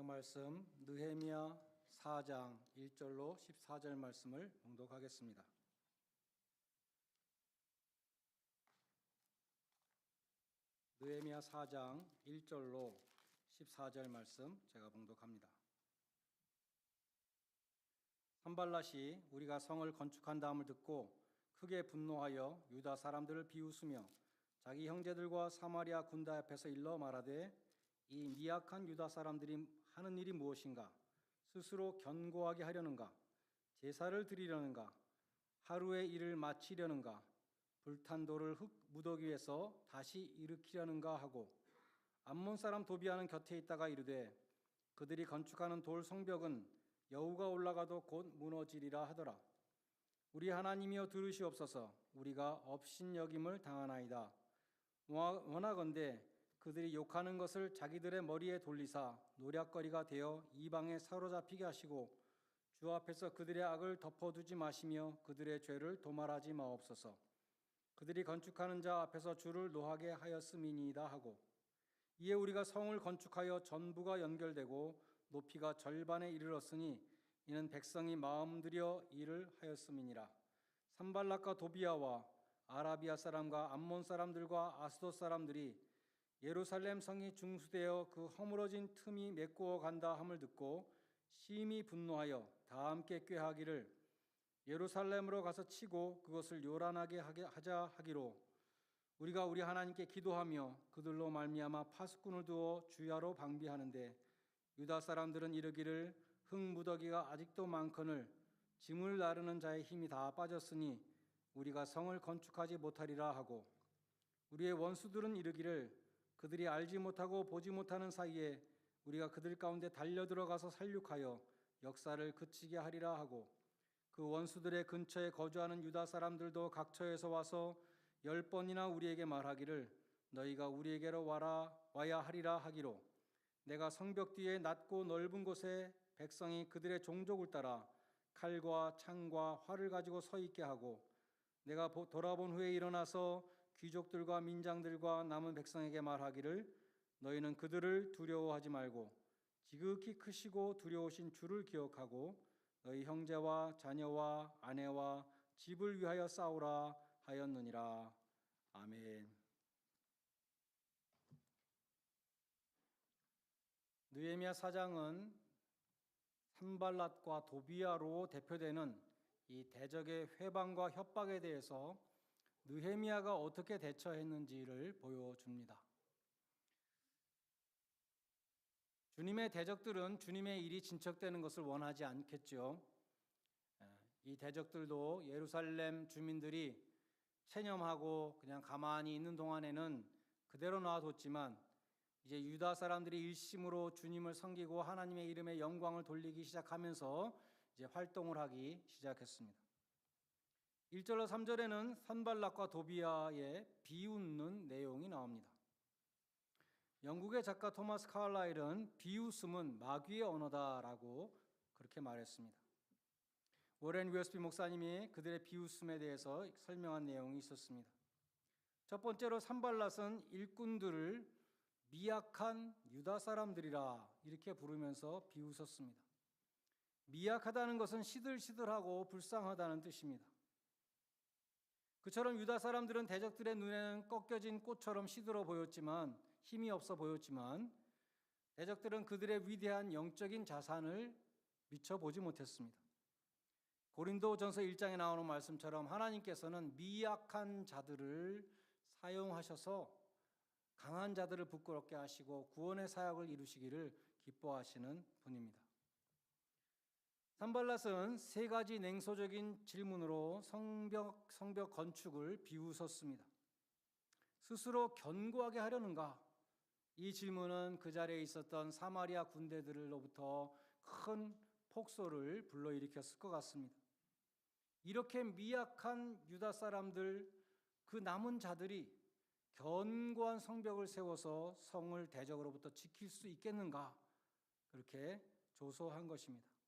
말씀 느헤미야 4장 1절로 14절 말씀을 봉독하겠습니다. 느헤미야 4장 1절로 14절 말씀 제가 봉독합니다. 산발랏이 우리가 성을 건축한다함을 듣고 크게 분노하여 유다 사람들을 비웃으며 자기 형제들과 사마리아 군대 앞에서 일러 말하되 이 미약한 유다 사람들이 하는 일이 무엇인가? 스스로 견고하게 하려는가? 제사를 드리려는가? 하루의 일을 마치려는가? 불탄 돌을 흙 무더기에서 다시 일으키려는가 하고 암몬 사람 도비아는 곁에 있다가 이르되 그들이 건축하는 돌 성벽은 여우가 올라가도 곧 무너지리라 하더라. 우리 하나님이여 들으시옵소서. 우리가 업신여김을 당하나이다. 원하건대 그들이 욕하는 것을 자기들의 머리에 돌리사 노략거리가 되어 이방에 사로잡히게 하시고 주 앞에서 그들의 악을 덮어두지 마시며 그들의 죄를 도말하지 마옵소서. 그들이 건축하는 자 앞에서 주를 노하게 하였음이니이다 하고 이에 우리가 성을 건축하여 전부가 연결되고 높이가 절반에 이르렀으니 이는 백성이 마음 들여 일을 하였음이니라. 산발랏과 도비아와 아라비아 사람과 암몬 사람들과 아스돗 사람들이 예루살렘 성이 중수되어 그 허물어진 틈이 메꾸어 간다 함을 듣고 심히 분노하여 다 함께 꾀하기를 예루살렘으로 가서 치고 그것을 요란하게 하자 하기로 우리가 우리 하나님께 기도하며 그들로 말미암아 파수꾼을 두어 주야로 방비하는데 유다 사람들은 이르기를 흙무더기가 아직도 많거늘 짐을 나르는 자의 힘이 다 빠졌으니 우리가 성을 건축하지 못하리라 하고 우리의 원수들은 이르기를 그들이 알지 못하고 보지 못하는 사이에 우리가 그들 가운데 달려들어가서 살육하여 역사를 그치게 하리라 하고 그 원수들의 근처에 거주하는 유다 사람들도 각처에서 와서 10번이나 우리에게 말하기를 너희가 우리에게로 와야 하리라 하기로 내가 성벽 뒤에 낮고 넓은 곳에 백성이 그들의 종족을 따라 칼과 창과 활을 가지고 서 있게 하고 내가 돌아본 후에 일어나서 귀족들과 민장들과 남은 백성에게 말하기를 너희는 그들을 두려워하지 말고 지극히 크시고 두려우신 주를 기억하고 너희 형제와 자녀와 아내와 집을 위하여 싸우라 하였느니라. 아멘. 느헤미야 4장은 산발랏과 도비아로 대표되는 이 대적의 회방과 협박에 대해서 느헤미야가 어떻게 대처했는지를 보여줍니다. 주님의 대적들은 주님의 일이 진척되는 것을 원하지 않겠죠. 이 대적들도 예루살렘 주민들이 체념하고 그냥 가만히 있는 동안에는 그대로 놔뒀지만 이제 유다 사람들이 일심으로 주님을 섬기고 하나님의 이름에 영광을 돌리기 시작하면서 이제 활동을 하기 시작했습니다. 1절로 3절에는 산발랏과 도비아의 비웃는 내용이 나옵니다. 영국의 작가 토마스 카를라일은 비웃음은 마귀의 언어다라고 그렇게 말했습니다. 워렌 웨스비 목사님이 그들의 비웃음에 대해서 설명한 내용이 있었습니다. 첫 번째로 산발랏은 일꾼들을 미약한 유다 사람들이라 이렇게 부르면서 비웃었습니다. 미약하다는 것은 시들시들하고 불쌍하다는 뜻입니다. 그처럼 유다 사람들은 대적들의 눈에는 꺾여진 꽃처럼 시들어 보였지만 힘이 없어 보였지만 대적들은 그들의 위대한 영적인 자산을 미처 보지 못했습니다. 고린도전서 1장에 나오는 말씀처럼 하나님께서는 미약한 자들을 사용하셔서 강한 자들을 부끄럽게 하시고 구원의 사역을 이루시기를 기뻐하시는 분입니다. 산발랏은 세 가지 냉소적인 질문으로 성벽 건축을 비웃었습니다. 스스로 견고하게 하려는가? 이 질문은 그 자리에 있었던 사마리아 군대들로부터 큰 폭소를 불러일으켰을 것 같습니다. 이렇게 미약한 유다 사람들, 그 남은 자들이 견고한 성벽을 세워서 성을 대적으로부터 지킬 수 있겠는가? 그렇게 조소한 것입니다.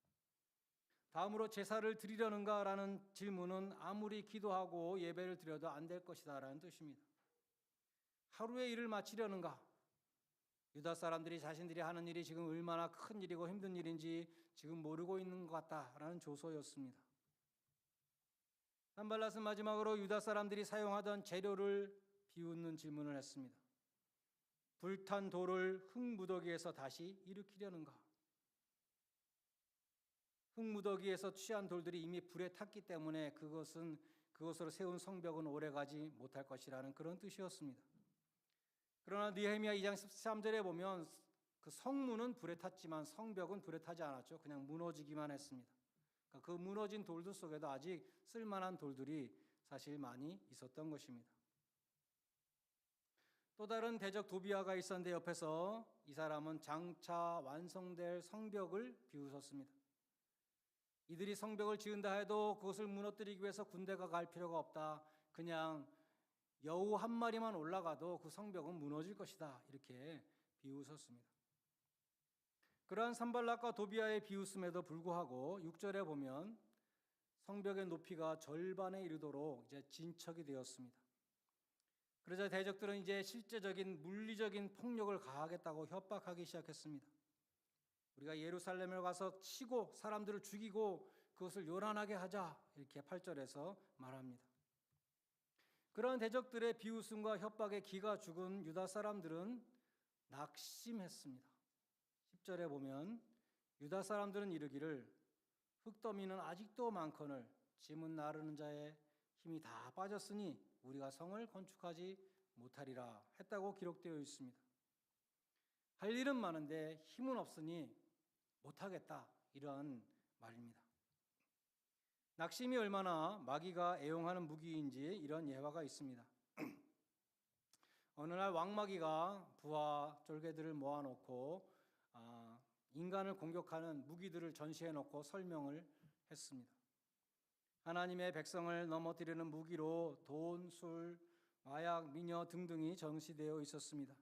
다음으로 제사를 드리려는가라는 질문은 아무리 기도하고 예배를 드려도 안 될 것이다 라는 뜻입니다. 하루의 일을 마치려는가? 유다 사람들이 자신들이 하는 일이 지금 얼마나 큰 일이고 힘든 일인지 지금 모르고 있는 것 같다라는 조소였습니다. 산발랏은 마지막으로 유다 사람들이 사용하던 재료를 비웃는 질문을 했습니다. 불탄 돌을 흙무더기에서 다시 일으키려는가? 흙무더기에서 취한 돌들이 이미 불에 탔기 때문에 그것으로 세운 성벽은 오래가지 못할 것이라는 그런 뜻이었습니다. 그러나 느헤미야 2장 13절에 보면 그 성문은 불에 탔지만 성벽은 불에 타지 않았죠. 그냥 무너지기만 했습니다. 그러니까 그 무너진 돌들 속에도 아직 쓸만한 돌들이 사실 많이 있었던 것입니다. 또 다른 대적 도비아가 있었는데 옆에서 이 사람은 장차 완성될 성벽을 비웃었습니다. 이들이 성벽을 지은다 해도 그것을 무너뜨리기 위해서 군대가 갈 필요가 없다. 그냥 여우 한 마리만 올라가도 그 성벽은 무너질 것이다. 이렇게 비웃었습니다. 그러한 산발랏과 도비아의 비웃음에도 불구하고 6절에 보면 성벽의 높이가 절반에 이르도록 이제 진척이 되었습니다. 그러자 대적들은 이제 실제적인 물리적인 폭력을 가하겠다고 협박하기 시작했습니다. 우리가 예루살렘을 가서 치고 사람들을 죽이고 그것을 요란하게 하자, 이렇게 8절에서 말합니다. 그러한 대적들의 비웃음과 협박에 기가 죽은 유다 사람들은 낙심했습니다. 10절에 보면 유다 사람들은 이르기를 흙더미는 아직도 많거늘 짐은 나르는 자의 힘이 다 빠졌으니 우리가 성을 건축하지 못하리라 했다고 기록되어 있습니다. 할 일은 많은데 힘은 없으니 못하겠다, 이런 말입니다. 낙심이 얼마나 마귀가 애용하는 무기인지 이런 예화가 있습니다. 어느 날 왕마귀가 부하 쫄개들을 모아놓고 인간을 공격하는 무기들을 전시해놓고 설명을 했습니다. 하나님의 백성을 넘어뜨리는 무기로 돈, 술, 마약, 미녀 등등이 전시되어 있었습니다.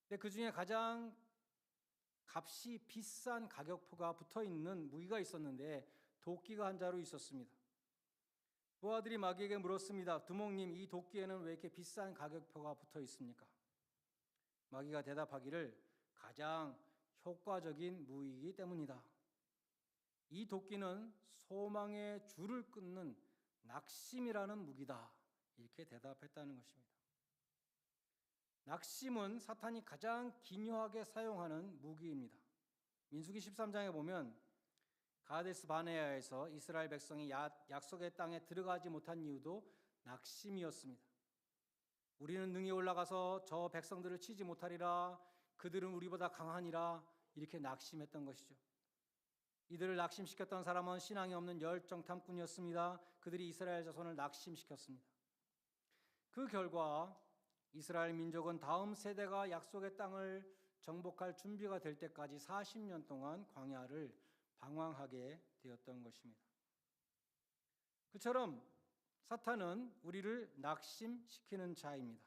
근데 그 중에 가장 값이 비싼 가격표가 붙어있는 무기가 있었는데 도끼가 한 자루 있었습니다. 부하들이 마귀에게 물었습니다. 두목님, 이 도끼에는 왜 이렇게 비싼 가격표가 붙어 있습니까? 마귀가 대답하기를 가장 효과적인 무기이기 때문이다. 이 도끼는 소망의 줄을 끊는 낙심이라는 무기다. 이렇게 대답했다는 것입니다. 낙심은 사탄이 가장 기묘하게 사용하는 무기입니다. 민수기 13장에 보면 가데스 바네아에서 이스라엘 백성이 약속의 땅에 들어가지 못한 이유도 낙심이었습니다. 우리는 능히 올라가서 저 백성들을 치지 못하리라, 그들은 우리보다 강하니라, 이렇게 낙심했던 것이죠. 이들을 낙심시켰던 사람은 신앙이 없는 열정탐꾼이었습니다. 그들이 이스라엘 자손을 낙심시켰습니다. 그 결과 이스라엘 민족은 다음 세대가 약속의 땅을 정복할 준비가 될 때까지 40년 동안 광야를 방황하게 되었던 것입니다. 그처럼 사탄은 우리를 낙심시키는 자입니다.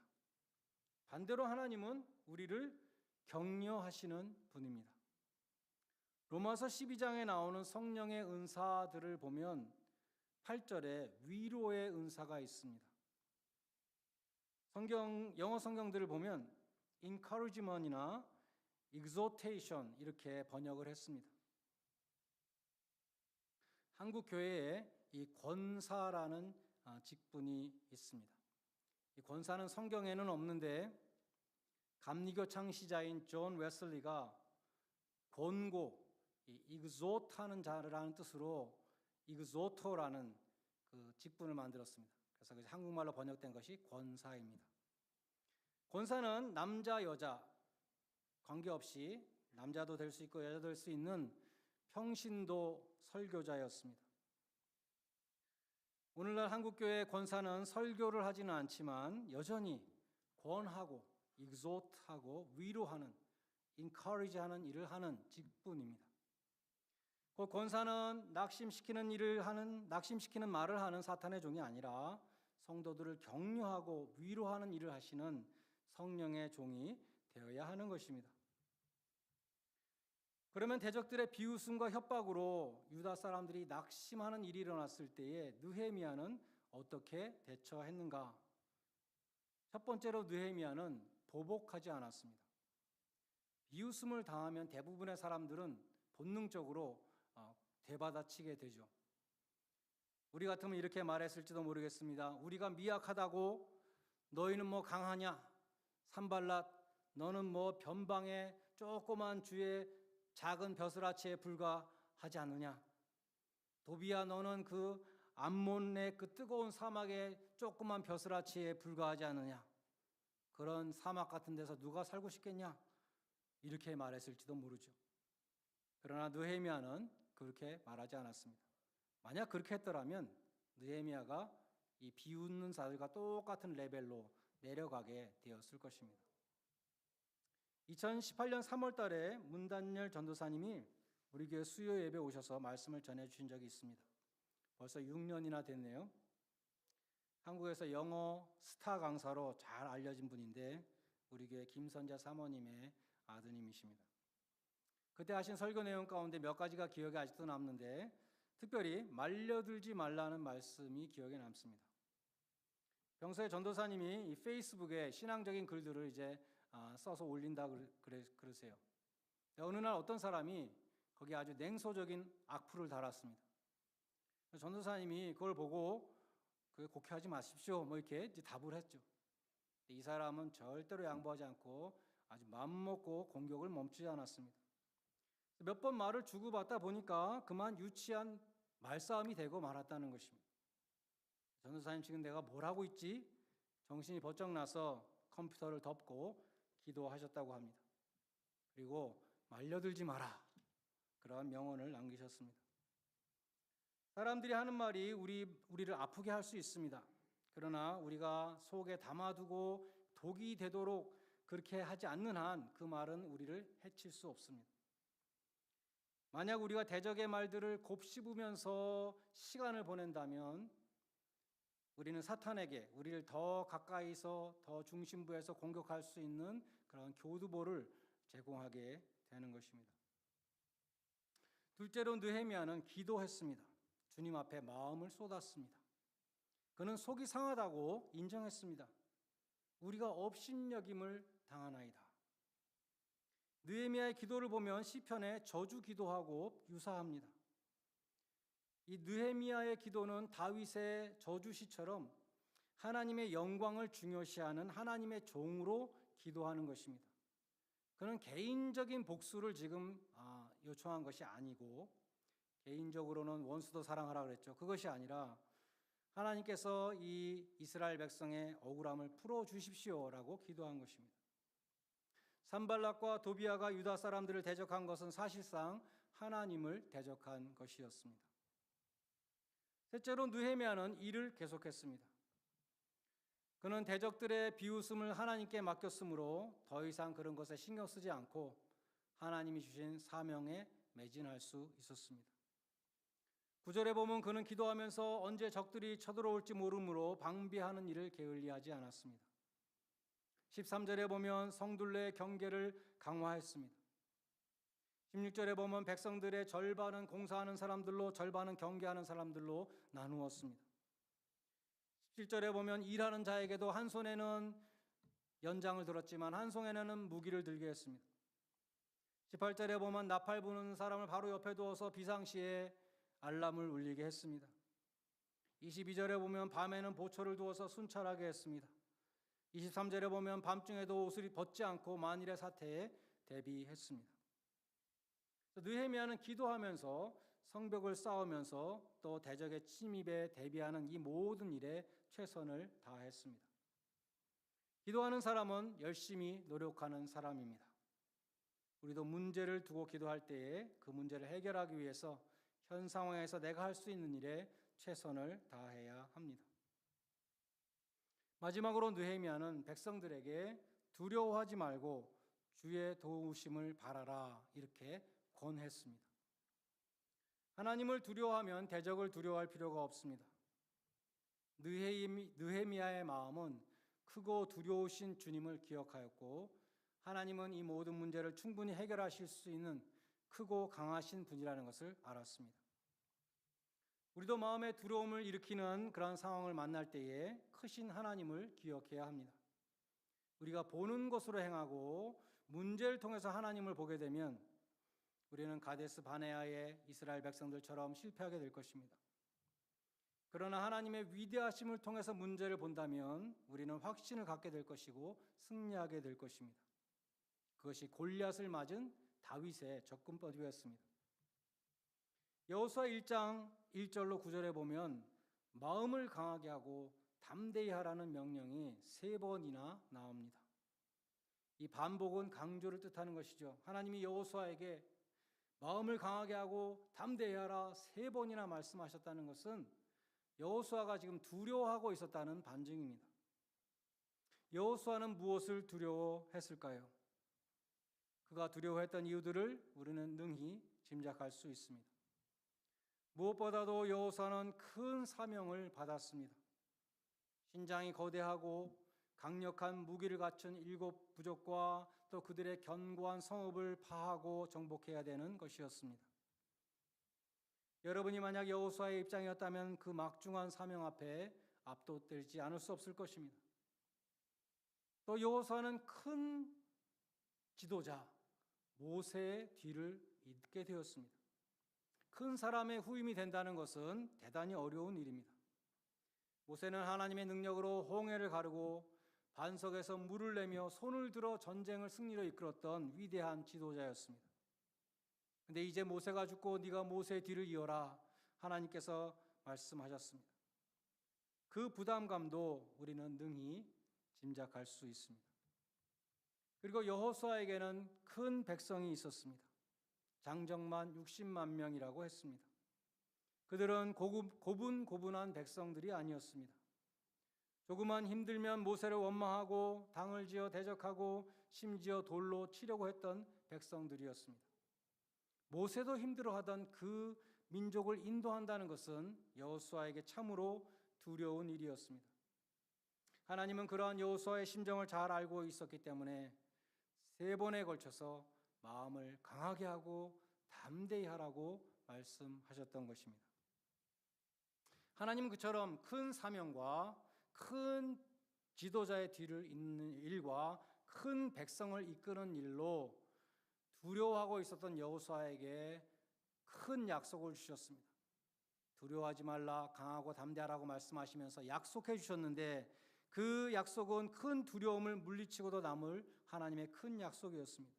반대로 하나님은 우리를 격려하시는 분입니다. 로마서 12장에 나오는 성령의 은사들을 보면 8절에 위로의 은사가 있습니다. 영어 성경들을 보면 encouragement이나 exhortation 이렇게 번역을 했습니다. 한국 교회에 이 권사라는 직분이 있습니다. 이 권사는 성경에는 없는데 감리교 창시자인 존 웨슬리가 권고, exhort하는 자라는 뜻으로 exhorter라는 그 직분을 만들었습니다. 그래서 한국말로 번역된 것이 권사입니다. 권사는 남자 여자 관계없이 남자도 될 수 있고 여자도 될 수 있는 평신도 설교자였습니다. 오늘날 한국교회 권사는 설교를 하지는 않지만 여전히 권하고 exhort하고 위로하는 encourage하는 일을 하는 직분입니다. 그 권사는 낙심시키는 말을 하는 사탄의 종이 아니라 성도들을 격려하고 위로하는 일을 하시는 성령의 종이 되어야 하는 것입니다. 그러면 대적들의 비웃음과 협박으로 유다 사람들이 낙심하는 일이 일어났을 때에 느헤미야는 어떻게 대처했는가? 첫 번째로 느헤미야는 보복하지 않았습니다. 비웃음을 당하면 대부분의 사람들은 본능적으로 되받아치게 되죠. 우리 같으면 이렇게 말했을지도 모르겠습니다. 우리가 미약하다고 너희는 뭐 강하냐? 산발랏 너는 뭐 변방의 조그만 주의 작은 벼슬아치에 불과하지 않느냐? 도비야 너는 그 암몬의 그 뜨거운 사막의 조그만 벼슬아치에 불과하지 않느냐? 그런 사막 같은 데서 누가 살고 싶겠냐? 이렇게 말했을지도 모르죠. 그러나 느헤미야는 그렇게 말하지 않았습니다. 만약 그렇게 했더라면 느헤미야가 이 비웃는 자들과 똑같은 레벨로 내려가게 되었을 것입니다. 2018년 3월 달에 문단열 전도사님이 우리 교회 수요 예배 오셔서 말씀을 전해 주신 적이 있습니다. 벌써 6년이나 됐네요. 한국에서 영어 스타 강사로 잘 알려진 분인데 우리 교회 김선자 사모님의 아드님이십니다. 그때 하신 설교 내용 가운데 몇 가지가 기억에 아직도 남는데 특별히 말려들지 말라는 말씀이 기억에 남습니다. 평소에 전도사님이 이 페이스북에 신앙적인 글들을 이제 써서 올린다 그러세요. 어느 날 어떤 사람이 거기에 아주 냉소적인 악플을 달았습니다. 전도사님이 그걸 보고 곡해하지 마십시오 뭐 이렇게 답을 했죠. 이 사람은 절대로 양보하지 않고 아주 맘먹고 공격을 멈추지 않았습니다. 몇 번 말을 주고받다 보니까 그만 유치한 말싸움이 되고 말았다는 것입니다. 전도사님 지금 내가 뭘 하고 있지? 정신이 번쩍 나서 컴퓨터를 덮고 기도하셨다고 합니다. 그리고 말려들지 마라 그러한 명언을 남기셨습니다. 사람들이 하는 말이 우리를 아프게 할 수 있습니다. 그러나 우리가 속에 담아두고 독이 되도록 그렇게 하지 않는 한 그 말은 우리를 해칠 수 없습니다. 만약 우리가 대적의 말들을 곱씹으면서 시간을 보낸다면 우리는 사탄에게 우리를 더 가까이서 더 중심부에서 공격할 수 있는 그런 교두보를 제공하게 되는 것입니다. 둘째로 느헤미야는 기도했습니다. 주님 앞에 마음을 쏟았습니다. 그는 속이 상하다고 인정했습니다. 우리가 업신여김을 당하나이다. 느헤미야의 기도를 보면 시편의 저주 기도하고 유사합니다. 이 느헤미야의 기도는 다윗의 저주시처럼 하나님의 영광을 중요시하는 하나님의 종으로 기도하는 것입니다. 그는 개인적인 복수를 지금 요청한 것이 아니고 개인적으로는 원수도 사랑하라 그랬죠. 그것이 아니라 하나님께서 이 이스라엘 백성의 억울함을 풀어주십시오라고 기도한 것입니다. 산발락과 도비아가 유다 사람들을 대적한 것은 사실상 하나님을 대적한 것이었습니다. 셋째로 느헤미야는 일을 계속했습니다. 그는 대적들의 비웃음을 하나님께 맡겼으므로 더 이상 그런 것에 신경 쓰지 않고 하나님이 주신 사명에 매진할 수 있었습니다. 9절에 보면 그는 기도하면서 언제 적들이 쳐들어올지 모르므로 방비하는 일을 게을리하지 않았습니다. 13절에 보면 성둘레의 경계를 강화했습니다. 16절에 보면 백성들의 절반은 공사하는 사람들로 절반은 경계하는 사람들로 나누었습니다. 17절에 보면 일하는 자에게도 한 손에는 연장을 들었지만 한 손에는 무기를 들게 했습니다. 18절에 보면 나팔 부는 사람을 바로 옆에 두어서 비상시에 알람을 울리게 했습니다. 22절에 보면 밤에는 보초를 두어서 순찰하게 했습니다. 23절에 보면 밤중에도 옷을 벗지 않고 만일의 사태에 대비했습니다. 느헤미야는 기도하면서 성벽을 쌓으면서 또 대적의 침입에 대비하는 이 모든 일에 최선을 다했습니다. 기도하는 사람은 열심히 노력하는 사람입니다. 우리도 문제를 두고 기도할 때에 그 문제를 해결하기 위해서 현 상황에서 내가 할 수 있는 일에 최선을 다해야 합니다. 마지막으로 느헤미야는 백성들에게 두려워하지 말고 주의 도우심을 바라라 이렇게 권했습니다. 하나님을 두려워하면 대적을 두려워할 필요가 없습니다. 느헤미야의 마음은 크고 두려우신 주님을 기억하였고 하나님은 이 모든 문제를 충분히 해결하실 수 있는 크고 강하신 분이라는 것을 알았습니다. 우리도 마음에 두려움을 일으키는 그런 상황을 만날 때에 크신 하나님을 기억해야 합니다. 우리가 보는 것으로 행하고 문제를 통해서 하나님을 보게 되면 우리는 가데스 바네아의 이스라엘 백성들처럼 실패하게 될 것입니다. 그러나 하나님의 위대하심을 통해서 문제를 본다면 우리는 확신을 갖게 될 것이고 승리하게 될 것입니다. 그것이 골리앗을 맞은 다윗의 접근법이었습니다. 여호수아 1장 1절로 9절에 보면 마음을 강하게 하고 담대히 하라는 명령이 3번이나 나옵니다. 이 반복은 강조를 뜻하는 것이죠. 하나님이 여호수아에게 마음을 강하게 하고 담대히 하라 3번이나 말씀하셨다는 것은 여호수아가 지금 두려워하고 있었다는 반증입니다. 여호수아는 무엇을 두려워했을까요? 그가 두려워했던 이유들을 우리는 능히 짐작할 수 있습니다. 무엇보다도 여호수아는 큰 사명을 받았습니다. 신장이 거대하고 강력한 무기를 갖춘 7 부족과 또 그들의 견고한 성읍을 파하고 정복해야 되는 것이었습니다. 여러분이 만약 여호수아의 입장이었다면 그 막중한 사명 앞에 압도되지 않을 수 없을 것입니다. 또 여호수아는 큰 지도자 모세의 뒤를 잇게 되었습니다. 큰 사람의 후임이 된다는 것은 대단히 어려운 일입니다. 모세는 하나님의 능력으로 홍해를 가르고 반석에서 물을 내며 손을 들어 전쟁을 승리로 이끌었던 위대한 지도자였습니다. 근데 이제 모세가 죽고 네가 모세의 뒤를 이어라 하나님께서 말씀하셨습니다. 그 부담감도 우리는 능히 짐작할 수 있습니다. 그리고 여호수아에게는 큰 백성이 있었습니다. 장정만 60만 명이라고 했습니다. 그들은 고분고분한 백성들이 아니었습니다. 조금만 힘들면 모세를 원망하고 당을 지어 대적하고 심지어 돌로 치려고 했던 백성들이었습니다. 모세도 힘들어하던 그 민족을 인도한다는 것은 여호수아에게 참으로 두려운 일이었습니다. 하나님은 그러한 여호수아의 심정을 잘 알고 있었기 때문에 3번에 걸쳐서 마음을 강하게 하고 담대히 하라고 말씀하셨던 것입니다. 하나님은 그처럼 큰 사명과 큰 지도자의 뒤를 잇는 일과 큰 백성을 이끄는 일로 두려워하고 있었던 여호수아에게 큰 약속을 주셨습니다. 두려워하지 말라 강하고 담대하라고 말씀하시면서 약속해 주셨는데 그 약속은 큰 두려움을 물리치고도 남을 하나님의 큰 약속이었습니다.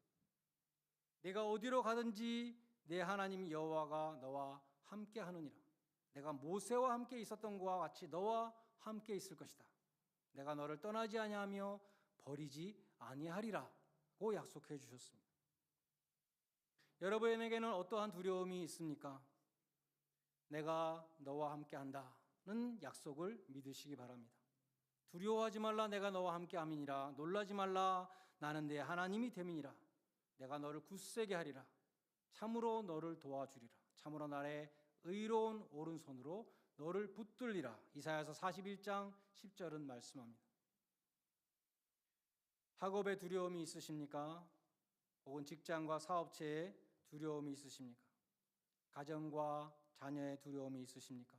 내가 어디로 가든지 내 하나님 여호와가 너와 함께 하느니라. 내가 모세와 함께 있었던 것과 같이 너와 함께 있을 것이다. 내가 너를 떠나지 아니하며 버리지 아니하리라고 약속해 주셨습니다. 여러분에게는 어떠한 두려움이 있습니까? 내가 너와 함께 한다는 약속을 믿으시기 바랍니다. 두려워하지 말라 내가 너와 함께 함이니라. 놀라지 말라 나는 내 하나님이 됨이니라. 내가 너를 굳세게 하리라. 참으로 너를 도와주리라. 참으로 나의 의로운 오른손으로 너를 붙들리라. 이사야서 41장 10절은 말씀합니다. 학업에 두려움이 있으십니까? 혹은 직장과 사업체에 두려움이 있으십니까? 가정과 자녀의 두려움이 있으십니까?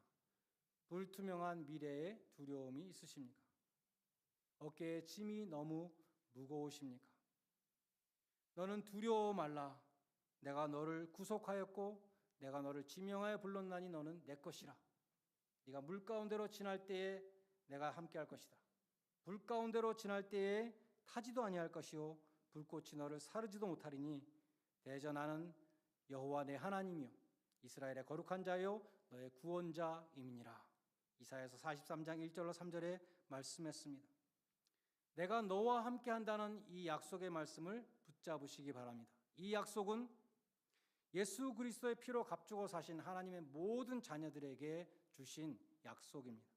불투명한 미래에 두려움이 있으십니까? 어깨에 짐이 너무 무거우십니까? 너는 두려워 말라. 내가 너를 구속하였고 내가 너를 지명하여 불렀나니 너는 내 것이라. 네가 물 가운데로 지날 때에 내가 함께할 것이다. 불 가운데로 지날 때에 타지도 아니할 것이요 불꽃이 너를 사르지도 못하리니 대저 나는 여호와 내 하나님이요 이스라엘의 거룩한 자요 너의 구원자임이니라. 이사야서 43장 1절로 3절에 말씀했습니다. 내가 너와 함께 한다는 이 약속의 말씀을 붙잡으시기 바랍니다. 이 약속은 예수 그리스도의 피로 값주고 사신 하나님의 모든 자녀들에게 주신 약속입니다.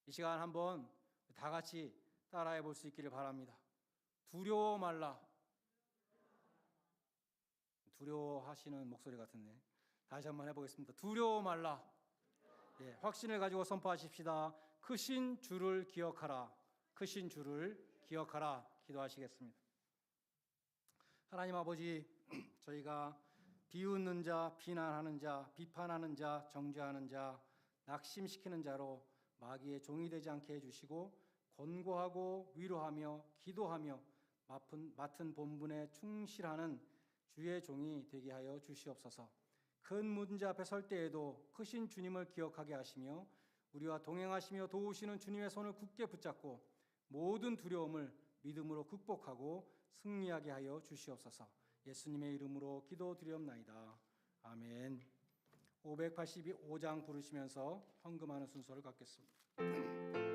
이 시간 한번 다 같이 따라해 볼 수 있기를 바랍니다. 두려워 말라. 두려워하시는 목소리 같은데 다시 한번 해보겠습니다. 두려워 말라. 예, 확신을 가지고 선포하십시다. 크신 주를 기억하라. 크신 주를 기억하라. 기도하시겠습니다. 하나님 아버지, 저희가 비웃는 자, 비난하는 자, 비판하는 자, 정죄하는 자, 낙심시키는 자로 마귀의 종이 되지 않게 해주시고 권고하고 위로하며 기도하며 맡은 본분에 충실하는 주의 종이 되게 하여 주시옵소서. 큰 문제 앞에 설 때에도 크신 주님을 기억하게 하시며 우리와 동행하시며 도우시는 주님의 손을 굳게 붙잡고 모든 두려움을 믿음으로 극복하고 승리하게 하여 주시옵소서. 예수님의 이름으로 기도드리옵나이다. 아멘. 585장 부르시면서 헌금하는 순서를 갖겠습니다.